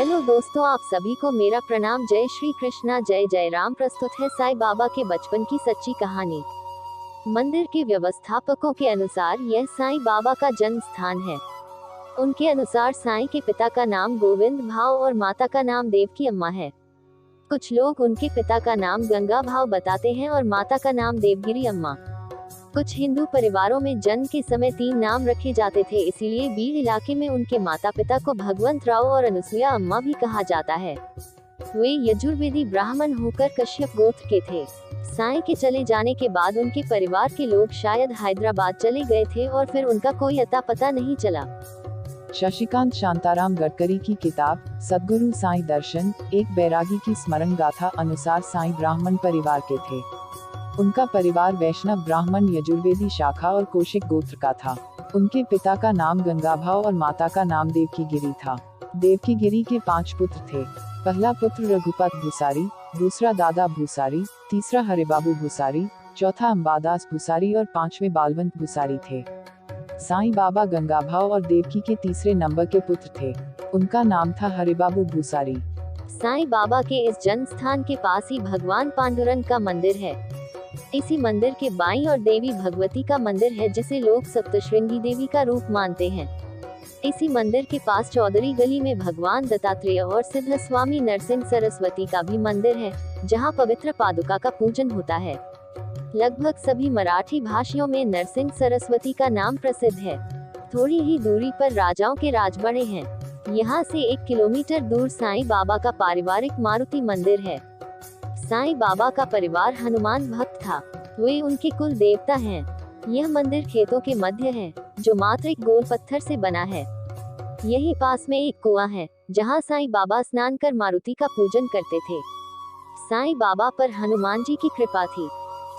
Hello दोस्तों, आप सभी को मेरा प्रणाम। जय श्री कृष्णा, जय जय राम। प्रस्तुत है साईं बाबा के बचपन की सच्ची कहानी। मंदिर के व्यवस्थापकों के अनुसार यह साईं बाबा का जन्म स्थान है। उनके अनुसार साईं के पिता का नाम गोविंद भाव और माता का नाम देवकी अम्मा है। कुछ लोग उनके पिता का नाम गंगा भाव बताते हैं और माता का नाम देवगिरी अम्मा। कुछ हिंदू परिवारों में जन्म के समय 3 नाम रखे जाते थे, इसीलिए बीड़ इलाके में उनके माता पिता को भगवंत राव और अनुसुईया अम्मा भी कहा जाता है। वे यजुर्वेदी ब्राह्मण होकर कश्यप गोत्र के थे। साईं के चले जाने के बाद उनके परिवार के लोग शायद हैदराबाद चले गए थे और फिर उनका कोई अता पता नहीं चला। शशिकांत शांताराम गडकरी की किताब सद्गुरु साईं दर्शन, एक बैरागी की स्मरण गाथा अनुसार साईं ब्राह्मण परिवार के थे। उनका परिवार वैष्णव ब्राह्मण यजुर्वेदी शाखा और कौशिक गोत्र का था। उनके पिता का नाम गंगाभाव और माता का नाम देवकी गिरी था। देवकी गिरी के 5 पुत्र थे। पहला पुत्र रघुपत भूसारी, दूसरा दादा भूसारी, तीसरा हरिबाबू भूसारी, चौथा अंबादास भूसारी और 5वें बालवंत भूसारी थे। साईं बाबा गंगाभाव और देवकी के तीसरे नंबर के पुत्र थे। उनका नाम था हरिबाबू भूसारी। साईं बाबा के इस जन्म स्थान के पास ही भगवान पांडुरंग का मंदिर है। इसी मंदिर के बाईं और देवी भगवती का मंदिर है, जिसे लोग सप्तश्रृंगी देवी का रूप मानते हैं। इसी मंदिर के पास चौधरी गली में भगवान दत्तात्रेय और सिद्ध स्वामी नरसिंह सरस्वती का भी मंदिर है, जहां पवित्र पादुका का पूजन होता है। लगभग सभी मराठी भाषियों में नरसिंह सरस्वती का नाम प्रसिद्ध है। थोड़ी ही दूरी पर राजाओं के राजवाड़े हैं। यहाँ से 1 किलोमीटर दूर साईं बाबा का पारिवारिक मारुति मंदिर है। साईं बाबा का परिवार हनुमान भक्त था। वे उनके कुल देवता हैं। यह मंदिर खेतों के मध्य है, जो मात्र एक गोल पत्थर से बना है। यही पास में एक कुआं है, जहां साईं बाबा स्नान कर मारुति का पूजन करते थे। साईं बाबा पर हनुमान जी की कृपा थी।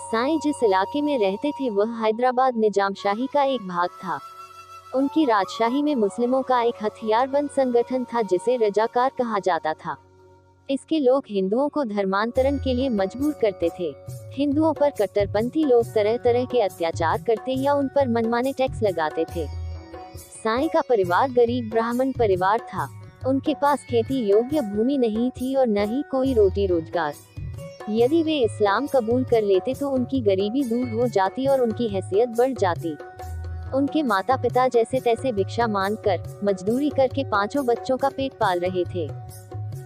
साईं जिस इलाके में रहते थे वह हैदराबाद निजामशाही का एक भाग था। उनकी राजशाही में मुस्लिमों का एक हथियारबंद संगठन था, जिसे रजाकार कहा जाता था। इसके लोग हिंदुओं को धर्मांतरण के लिए मजबूर करते थे। हिंदुओं पर कट्टरपंथी लोग तरह तरह के अत्याचार करते या उन पर मनमाने टैक्स लगाते थे। साईं का परिवार गरीब ब्राह्मण परिवार था। उनके पास खेती योग्य भूमि नहीं थी और न ही कोई रोटी रोजगार। यदि वे इस्लाम कबूल कर लेते तो उनकी गरीबी दूर हो जाती और उनकी हैसियत बढ़ जाती। उनके माता पिता जैसे तैसे भिक्षा मांगकर मजदूरी करके 5 बच्चों का पेट पाल रहे थे।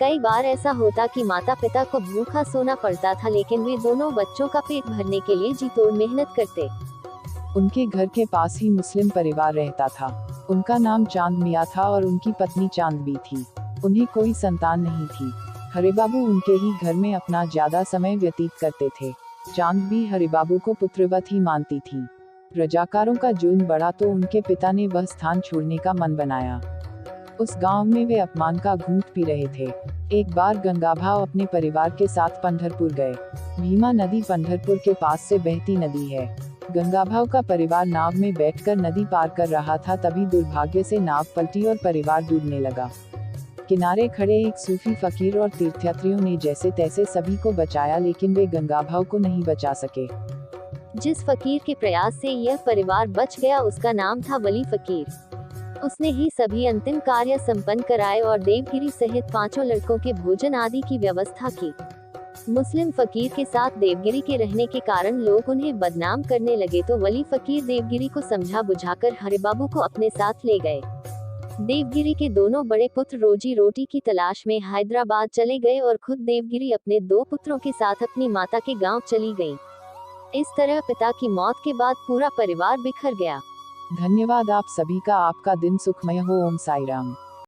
कई बार ऐसा होता कि माता पिता को भूखा सोना पड़ता था, लेकिन वे दोनों बच्चों का पेट भरने के लिए जी तोड़ मेहनत करते। उनके घर के पास ही मुस्लिम परिवार रहता था। उनका नाम चांद मियाँ था और उनकी पत्नी चांदबी थी। उन्हें कोई संतान नहीं थी। हरिबाबू उनके ही घर में अपना ज्यादा समय व्यतीत करते थे। चांदबी हरिबाबू को पुत्रवत ही मानती थी। रजाकारों का जुल्म बढ़ा तो उनके पिता ने वह स्थान छोड़ने का मन बनाया। उस गांव में वे अपमान का घूंट पी रहे थे। एक बार गंगाभाव अपने परिवार के साथ पंढरपुर गए। भीमा नदी पंढरपुर के पास से बहती नदी है। गंगाभाव का परिवार नाव में बैठकर नदी पार कर रहा था, तभी दुर्भाग्य से नाव पलटी और परिवार डूबने लगा। किनारे खड़े एक सूफी फकीर और तीर्थयात्रियों ने जैसे तैसे सभी को बचाया, लेकिन वे गंगाभाव को नहीं बचा सके। जिस फकीर के प्रयास से यह परिवार बच गया, उसका नाम था वली फकीर। उसने ही सभी अंतिम कार्य संपन्न कराए और देवगिरी सहित 5 लड़कों के भोजन आदि की व्यवस्था की। मुस्लिम फकीर के साथ देवगिरी के रहने के कारण लोग उन्हें बदनाम करने लगे, तो वली फकीर देवगिरी को समझा बुझाकर हरिबाबू को अपने साथ ले गए। देवगिरी के दोनों बड़े पुत्र रोजी रोटी की तलाश में हैदराबाद चले गए और खुद देवगिरी अपने 2 पुत्रों के साथ अपनी माता के गांव चली गई। इस तरह पिता की मौत के बाद पूरा परिवार बिखर गया। धन्यवाद आप सभी का। आपका दिन सुखमय हो। ओम साई राम।